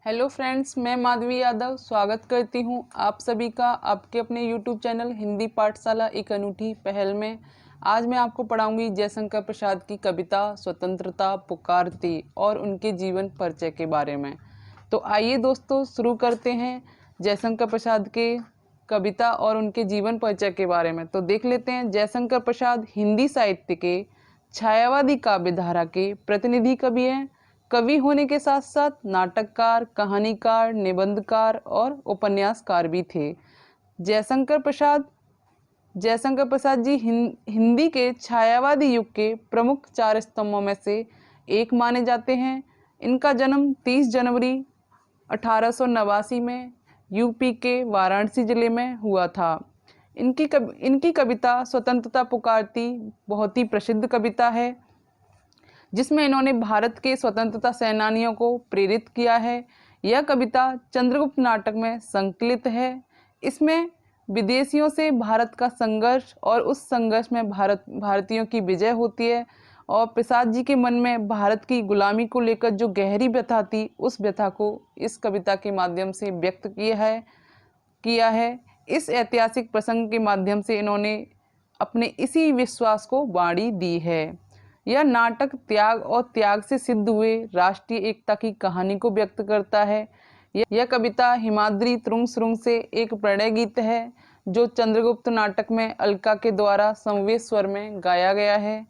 Hello friends, मैं माधवी यादव स्वागत करती हूं आप सभी का आपके अपने यूट्यूब चैनल हिंदी पाठशाला एक अनूठी पहल में। आज मैं आपको पढ़ाऊंगी जयशंकर प्रसाद की कविता स्वतंत्रता पुकारती और उनके जीवन परिचय के बारे में। तो आइए दोस्तों शुरू करते हैं जयशंकर प्रसाद के कविता और उनके जीवन परिचय के बारे में। तो देख लेते हैं। जयशंकर प्रसाद हिंदी साहित्य के छायावादी काव्य धारा के प्रतिनिधि कवि हैं। कवि होने के साथ साथ नाटककार, कहानीकार, निबंधकार और उपन्यासकार भी थे। जयशंकर प्रसाद जी हिंदी के छायावादी युग के प्रमुख चार स्तंभों में से एक माने जाते हैं। इनका जन्म 30 जनवरी 1889 में यूपी के वाराणसी जिले में हुआ था। इनकी कविता स्वतंत्रता पुकारती बहुत ही प्रसिद्ध कविता है, जिसमें इन्होंने भारत के स्वतंत्रता सेनानियों को प्रेरित किया है। यह कविता चंद्रगुप्त नाटक में संकलित है। इसमें विदेशियों से भारत का संघर्ष और उस संघर्ष में भारतीयों की विजय होती है और प्रसाद जी के मन में भारत की गुलामी को लेकर जो गहरी व्यथा थी, उस व्यथा को इस कविता के माध्यम से व्यक्त किया है। इस ऐतिहासिक प्रसंग के माध्यम से इन्होंने अपने इसी विश्वास को वाणी दी है। यह नाटक त्याग और त्याग से सिद्ध हुए राष्ट्रीय एकता की कहानी को व्यक्त करता है। यह कविता हिमाद्री तुरुंग सुरुंग से एक प्रणय गीत है, जो चंद्रगुप्त नाटक में अलका के द्वारा समवेत स्वर में गाया गया है।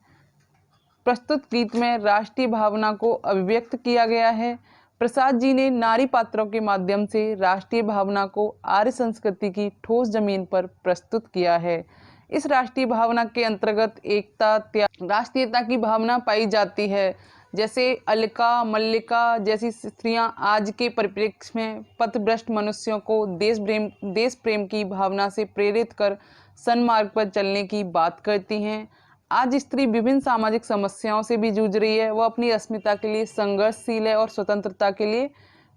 प्रस्तुत गीत में राष्ट्रीय भावना को अभिव्यक्त किया गया है। प्रसाद जी ने नारी पात्रों के माध्यम से राष्ट्रीय भावना को आर्य संस्कृति की ठोस जमीन पर प्रस्तुत किया है। इस राष्ट्रीय भावना के अंतर्गत एकता, राष्ट्रीयता की भावना पाई जाती है। जैसे अलका, मल्लिका जैसी स्त्रियां आज के परिप्रेक्ष्य में पथभ्रष्ट मनुष्यों को देश प्रेम की भावना से प्रेरित कर सन्मार्ग पर चलने की बात करती हैं। आज स्त्री विभिन्न सामाजिक समस्याओं से भी जूझ रही है। वह अपनी अस्मिता के लिए संघर्षशील है और स्वतंत्रता के लिए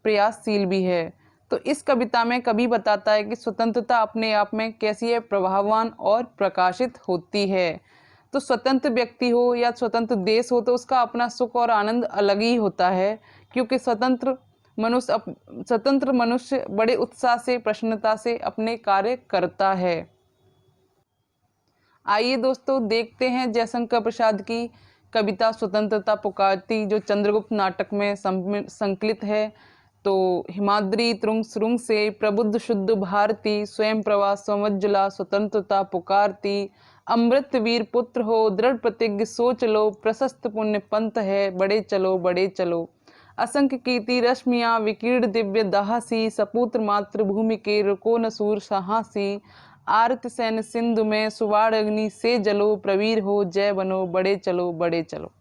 प्रयासशील भी है। तो इस कविता में कवि बताता है कि स्वतंत्रता अपने आप में कैसी है, प्रभाववान और प्रकाशित होती है। तो स्वतंत्र व्यक्ति हो या स्वतंत्र देश हो, तो उसका अपना सुख और आनंद अलग ही होता है, क्योंकि स्वतंत्र मनुष्य बड़े उत्साह से, प्रसन्नता से अपने कार्य करता है। आइए दोस्तों देखते हैं जयशंकर प्रसाद की कविता स्वतंत्रता पुकारती, जो चंद्रगुप्त नाटक में संकलित है। तो हिमाद्री तुरुंग सुरुंग से प्रबुद्ध शुद्ध भारती, स्वयं प्रभा स्वमज्जला स्वतंत्रता पुकारती। अमृत वीर पुत्र हो, दृढ़ प्रतिज्ञ सोच लो, प्रशस्त पुण्य पंथ है, बड़े चलो बड़े चलो। असंख्य कीर्ति रश्मियाँ विकीर्ण दिव्य दहासी, सपुत्र मातृभूमि के रुको न सूर साहसी। आरत सैन्य सिंधु में सुवाड़ अग्नि से जलो, प्रवीर हो जय बनो, बड़े चलो बड़े चलो।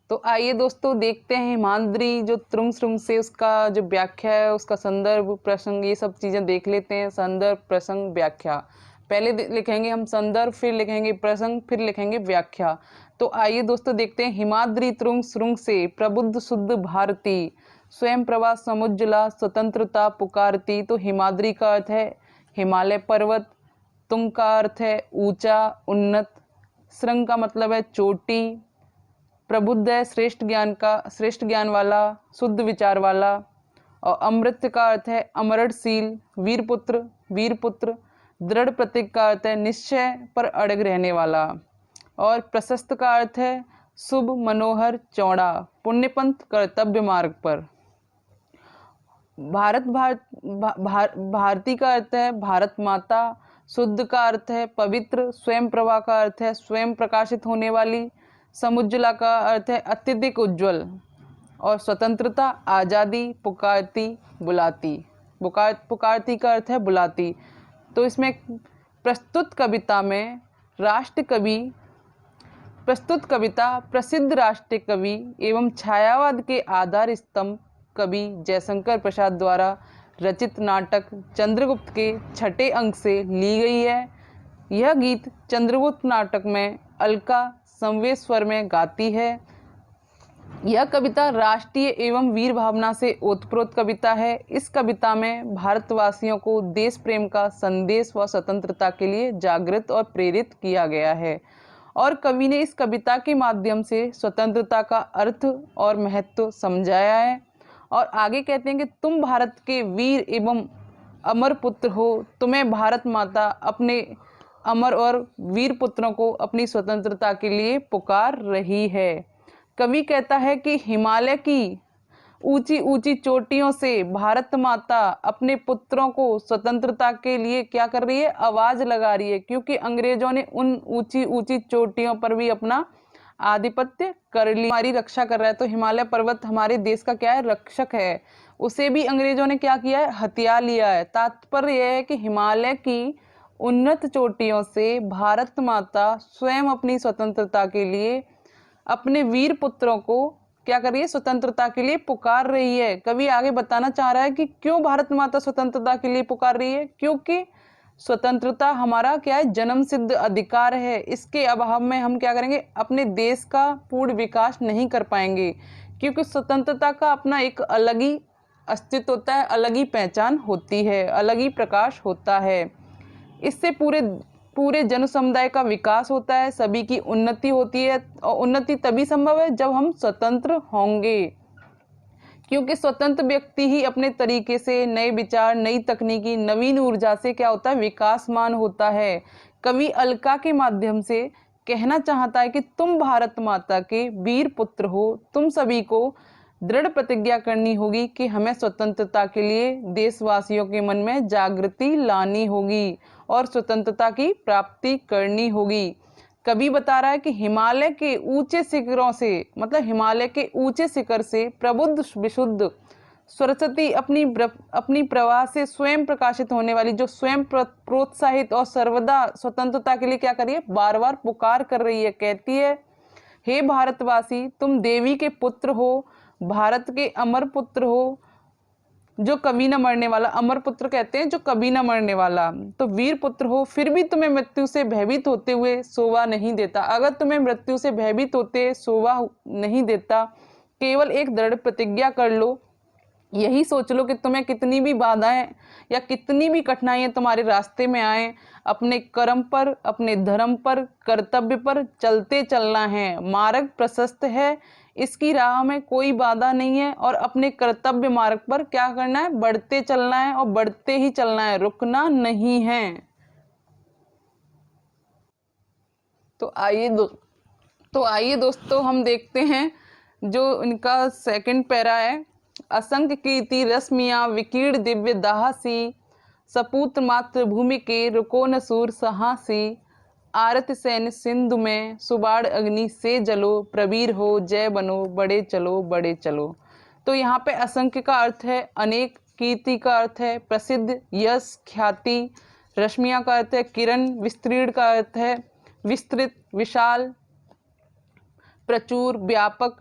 तो आइए दोस्तों देखते हैं हिमाद्री जो तुरुंग सुरुंग से, उसका जो व्याख्या है, उसका संदर्भ, प्रसंग, ये सब चीज़ें देख लेते हैं। संदर्भ, प्रसंग, व्याख्या। पहले लिखेंगे हम संदर्भ, फिर लिखेंगे प्रसंग, फिर लिखेंगे व्याख्या। तो आइए दोस्तों देखते हैं। हिमाद्री तुरुंग सुरुंग से प्रबुद्ध शुद्ध भारती, स्वयं प्रभा समुज्ज्वला स्वतंत्रता पुकारती। तो हिमाद्री का अर्थ है हिमालय पर्वत, तुंग का अर्थ है ऊंचा, उन्नत, श्रृंग का मतलब है चोटी, प्रबुद्ध है श्रेष्ठ ज्ञान वाला, शुद्ध विचार वाला, और अमृत का अर्थ है अमरणशील, वीरपुत्र, दृढ़ प्रतीक का अर्थ है निश्चय पर अड़ग रहने वाला, और प्रशस्त का अर्थ है शुभ, मनोहर, चौड़ा, पुण्यपंथ कर्तव्य मार्ग पर। भारती का अर्थ है भारत माता, शुद्ध का अर्थ है पवित्र, स्वयं प्रभा का अर्थ है स्वयं प्रकाशित होने वाली, समुज्ज्वला का अर्थ है अत्यधिक उज्जवल, और स्वतंत्रता आज़ादी, पुकारती बुलाती। पुकारती का अर्थ है बुलाती। तो इसमें प्रस्तुत कविता में प्रसिद्ध राष्ट्रीय कवि एवं छायावाद के आधार स्तंभ कवि जयशंकर प्रसाद द्वारा रचित नाटक चंद्रगुप्त के 6ठे अंक से ली गई है। यह गीत चंद्रगुप्त नाटक में अलका समवेत स्वर में गाती है। यह कविता राष्ट्रीय एवं वीर भावना से ओतप्रोत कविता है। इस कविता में भारतवासियों को देश प्रेम का संदेश व स्वतंत्रता के लिए जागृत और प्रेरित किया गया है। और कवि ने इस कविता के माध्यम से स्वतंत्रता का अर्थ और महत्व समझाया है। और आगे कहते हैं कि तुम भारत के वीर एवं अमर पुत्र हो, तुम्हें भारत माता अपने अमर और वीर पुत्रों को अपनी स्वतंत्रता के लिए पुकार रही है। कवि कहता है कि हिमालय की ऊंची ऊंची चोटियों से भारत माता अपने पुत्रों को स्वतंत्रता के लिए क्या कर रही है, आवाज लगा रही है, क्योंकि अंग्रेजों ने उन ऊंची ऊंची चोटियों पर भी अपना आधिपत्य कर लिया। हमारी रक्षा कर रहा है, तो हिमालय पर्वत हमारे देश का क्या है, रक्षक है। उसे भी अंग्रेजों ने क्या किया है, हथिया लिया है। तात्पर्य यह है कि हिमालय की उन्नत चोटियों से भारत माता स्वयं अपनी स्वतंत्रता के लिए अपने वीर पुत्रों को क्या कर रही है, स्वतंत्रता के लिए पुकार रही है। कवि आगे बताना चाह रहा है कि क्यों भारत माता स्वतंत्रता के लिए पुकार रही है, क्योंकि स्वतंत्रता हमारा क्या है, जन्म सिद्ध अधिकार है। इसके अभाव में हम क्या करेंगे, अपने देश का पूर्ण विकास नहीं कर पाएंगे, क्योंकि स्वतंत्रता का अपना एक अलग ही अस्तित्व होता है, अलग ही पहचान होती है, अलग ही प्रकाश होता है। इससे पूरे जन समुदाय का विकास होता है, सभी की उन्नति होती है, और उन्नति तभी संभव है जब हम स्वतंत्र होंगे, क्योंकि स्वतंत्र व्यक्ति ही अपने तरीके से नए विचार, नई तकनीकी, नवीन ऊर्जा से क्या होता है, विकासमान होता है। कवि अलका के माध्यम से कहना चाहता है कि तुम भारत माता के वीर पुत्र हो, तुम सभी को दृढ़ प्रतिज्ञा करनी होगी कि हमें स्वतंत्रता के लिए देशवासियों के मन में जागृति लानी होगी और स्वतंत्रता की प्राप्ति करनी होगी। कवि बता रहा है कि हिमालय के ऊंचे शिखरों से, मतलब हिमालय के ऊंचे शिखर से प्रबुद्ध विशुद्ध सरस्वती अपनी प्रवाह से स्वयं प्रकाशित होने वाली, जो स्वयं प्रोत्साहित और सर्वदा स्वतंत्रता के लिए क्या कर रही है, बार बार पुकार कर रही है। कहती है, हे भारतवासी, तुम देवी के पुत्र हो, भारत के अमर पुत्र हो, जो कभी न मरने वाला। अमर पुत्र कहते हैं जो कभी न मरने वाला। तो वीर पुत्र हो, फिर भी तुम्हें मृत्यु से भयभीत होते हुए शोभा नहीं देता। अगर तुम्हें मृत्यु से भयभीत होते शोभा नहीं देता, केवल एक दृढ़ प्रतिज्ञा कर लो, यही सोच लो कि तुम्हें कितनी भी बाधाएं या कितनी भी कठिनाइयां तुम्हारे रास्ते में आए, अपने कर्म पर, अपने धर्म पर, कर्तव्य पर चलते चलना है। मार्ग प्रशस्त है, इसकी राह में कोई बाधा नहीं है, और अपने कर्तव्य मार्ग पर क्या करना है, बढ़ते चलना है, और बढ़ते ही चलना है, रुकना नहीं है। तो आइए दोस्तों हम देखते हैं जो इनका सेकंड पैरा है। असंख्य कीर्ति रश्मियां विकीर्ण दिव्य दाहसी, सपूत्र मातृभूमि के रुको न सूर सहासी, आरत सैन्य सिंधु में सुबाड़ अग्नि से जलो, प्रवीर हो जय बनो बड़े चलो बड़े चलो। तो यहाँ पे असंख्य का अर्थ है अनेक, कीर्ति का अर्थ है प्रसिद्ध, यश ख्याति, रश्मियां का अर्थ है किरण, विस्तीर्ण का अर्थ है विस्तृत विशाल प्रचुर व्यापक,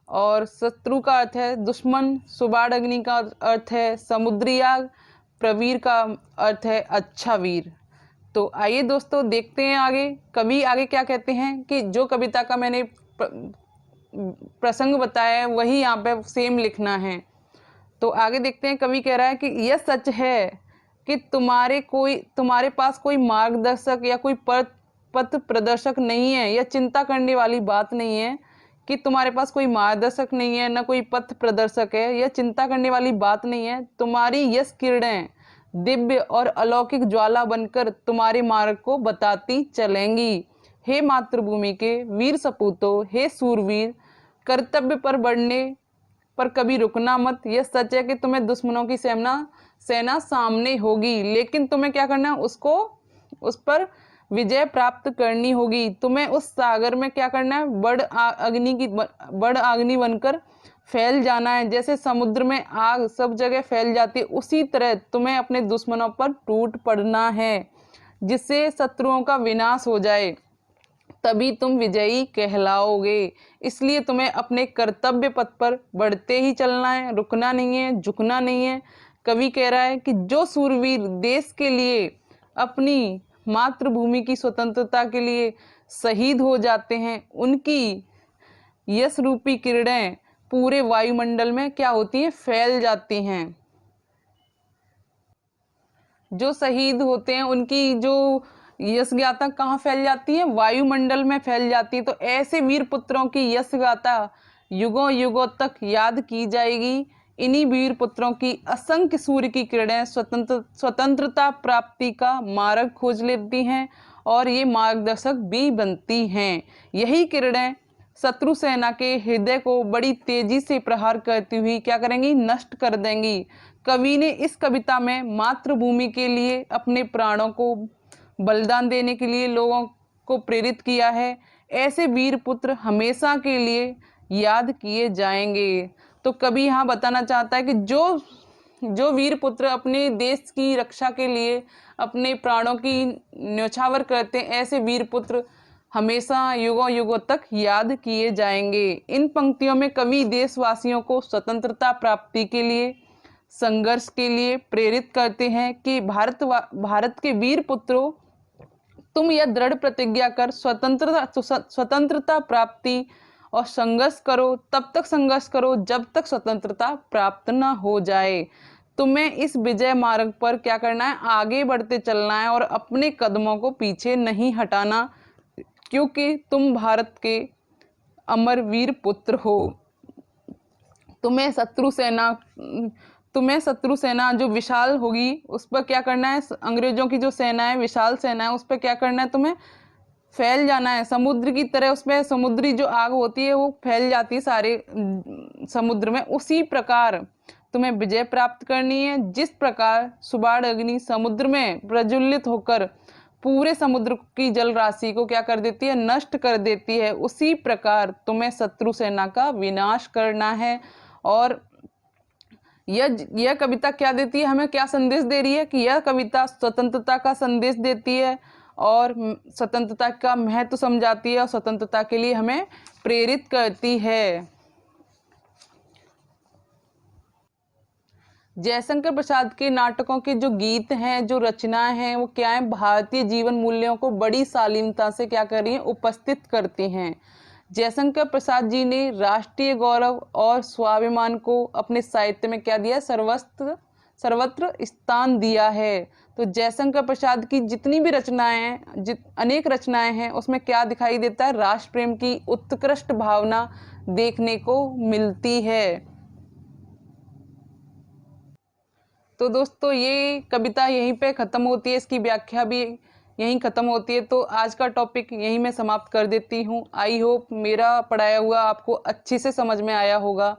और शत्रु का अर्थ है दुश्मन, सुबाड़ अग्नि का अर्थ है समुद्री आग, प्रवीर का अर्थ है अच्छा वीर। तो आइए दोस्तों देखते हैं आगे कवि आगे क्या कहते हैं, कि जो कविता का मैंने प्रसंग बताया है वही यहाँ पे सेम लिखना है। तो आगे देखते हैं, कवि कह रहा है कि यह सच है कि तुम्हारे पास कोई मार्गदर्शक या कोई पथ प्रदर्शक नहीं है। यह चिंता करने वाली बात नहीं है कि तुम्हारे पास कोई मार्गदर्शक नहीं है, न कोई पथ प्रदर्शक है। यह चिंता करने वाली बात नहीं है। तुम्हारी यश किरणें दिव्य और अलौकिक ज्वाला बनकर तुम्हारे मार्ग को बताती चलेंगी। हे मातृभूमि के वीर सपूतों, हे सूरवीर, कर्तव्य पर बढ़ने पर कभी रुकना मत। यह सच है कि तुम्हें दुश्मनों की सेना सामने होगी, लेकिन तुम्हें क्या करना है, उस पर विजय प्राप्त करनी होगी। तुम्हें उस सागर में क्या करना है, बड़ अग्नि बनकर फैल जाना है। जैसे समुद्र में आग सब जगह फैल जाती है, उसी तरह तुम्हें अपने दुश्मनों पर टूट पड़ना है, जिससे शत्रुओं का विनाश हो जाए, तभी तुम विजयी कहलाओगे। इसलिए तुम्हें अपने कर्तव्य पथ पर बढ़ते ही चलना है, रुकना नहीं है, झुकना नहीं है। कवि कह रहा है कि जो सूरवीर देश के लिए, अपनी मातृभूमि की स्वतंत्रता के लिए शहीद हो जाते हैं, उनकी यश रूपी किरणें पूरे वायुमंडल में क्या होती हैं, फैल जाती हैं। जो शहीद होते हैं उनकी जो यश गाथा कहाँ फैल जाती है? वायुमंडल में फैल जाती है। तो ऐसे वीर पुत्रों की यश गाथा युगों युगों तक याद की जाएगी। इन्हीं वीर पुत्रों की असंख्य सूर्य की किरणें स्वतंत्रता प्राप्ति का मार्ग खोज लेती हैं और ये मार्गदर्शक भी बनती हैं। यही किरणें शत्रु सेना के हृदय को बड़ी तेजी से प्रहार करती हुई क्या करेंगी? नष्ट कर देंगी। कवि ने इस कविता में मातृभूमि के लिए अपने प्राणों को बलिदान देने के लिए लोगों को प्रेरित किया है। ऐसे वीर पुत्र हमेशा के लिए याद किए जाएंगे। तो कवि यहाँ बताना चाहता है कि जो वीर पुत्र अपने देश की रक्षा के लिए अपने प्राणों की न्यौछावर करते हैं, ऐसे वीर पुत्र हमेशा युगों युगों तक याद किए जाएंगे। इन पंक्तियों में कवि देशवासियों को स्वतंत्रता प्राप्ति के लिए संघर्ष के लिए प्रेरित करते हैं कि भारत के वीर पुत्रों, तुम यह दृढ़ प्रतिज्ञा कर स्वतंत्रता प्राप्ति और संघर्ष करो, तब तक संघर्ष करो जब तक स्वतंत्रता प्राप्त न हो जाए। तुम्हें इस विजय मार्ग पर क्या करना है? आगे बढ़ते चलना है और अपने कदमों को पीछे नहीं हटाना, क्योंकि तुम भारत के अमर वीर पुत्र हो। तुम्हें शत्रु सेना जो विशाल होगी उस पर क्या करना है? अंग्रेजों की जो सेना है, विशाल सेना है, उस पर क्या करना है? तुम्हें फैल जाना है। समुद्र की तरह उस पर समुद्री जो आग होती है वो फैल जाती है सारे समुद्र में। उसी प्रकार तुम्हें विजय प्राप्त करनी है। जिस प्रकार सुबाड़ अग्नि समुद्र में प्रज्वलित होकर पूरे समुद्र की जल राशि को क्या कर देती है? नष्ट कर देती है। उसी प्रकार तुम्हें शत्रु सेना का विनाश करना है। और यह कविता क्या देती है हमें? क्या संदेश दे रही है? कि यह कविता स्वतंत्रता का संदेश देती है और स्वतंत्रता का महत्व समझाती है और स्वतंत्रता के लिए हमें प्रेरित करती है। जयशंकर प्रसाद के नाटकों के जो गीत हैं, जो रचनाएं हैं, वो क्या है? भारतीय जीवन मूल्यों को बड़ी शालीनता से क्या कर रही हैं? उपस्थित करती हैं। जयशंकर प्रसाद जी ने राष्ट्रीय गौरव और स्वाभिमान को अपने साहित्य में क्या दिया? सर्वत्र स्थान दिया है। तो जयशंकर प्रसाद की जितनी भी रचनाएं हैं, अनेक रचनाएं हैं, उसमें क्या दिखाई देता है? राष्ट्र प्रेम की उत्कृष्ट भावना देखने को मिलती है। तो दोस्तों ये कविता यहीं पे ख़त्म होती है, इसकी व्याख्या भी यहीं ख़त्म होती है। तो आज का टॉपिक यहीं मैं समाप्त कर देती हूँ। आई होप मेरा पढ़ाया हुआ आपको अच्छे से समझ में आया होगा।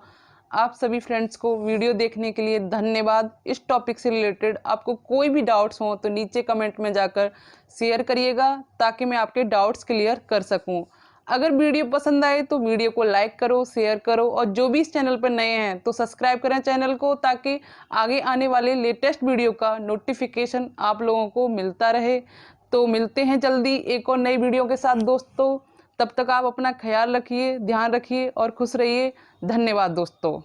आप सभी फ्रेंड्स को वीडियो देखने के लिए धन्यवाद। इस टॉपिक से रिलेटेड आपको कोई भी डाउट्स हो तो नीचे कमेंट में जाकर शेयर करिएगा, ताकि मैं आपके डाउट्स क्लियर कर सकूँ। अगर वीडियो पसंद आए तो वीडियो को लाइक करो, शेयर करो, और जो भी इस चैनल पर नए हैं तो सब्सक्राइब करें चैनल को, ताकि आगे आने वाले लेटेस्ट वीडियो का नोटिफिकेशन आप लोगों को मिलता रहे। तो मिलते हैं जल्दी एक और नई वीडियो के साथ दोस्तों। तब तक आप अपना ख्याल रखिए, ध्यान रखिए और खुश रहिए। धन्यवाद दोस्तों।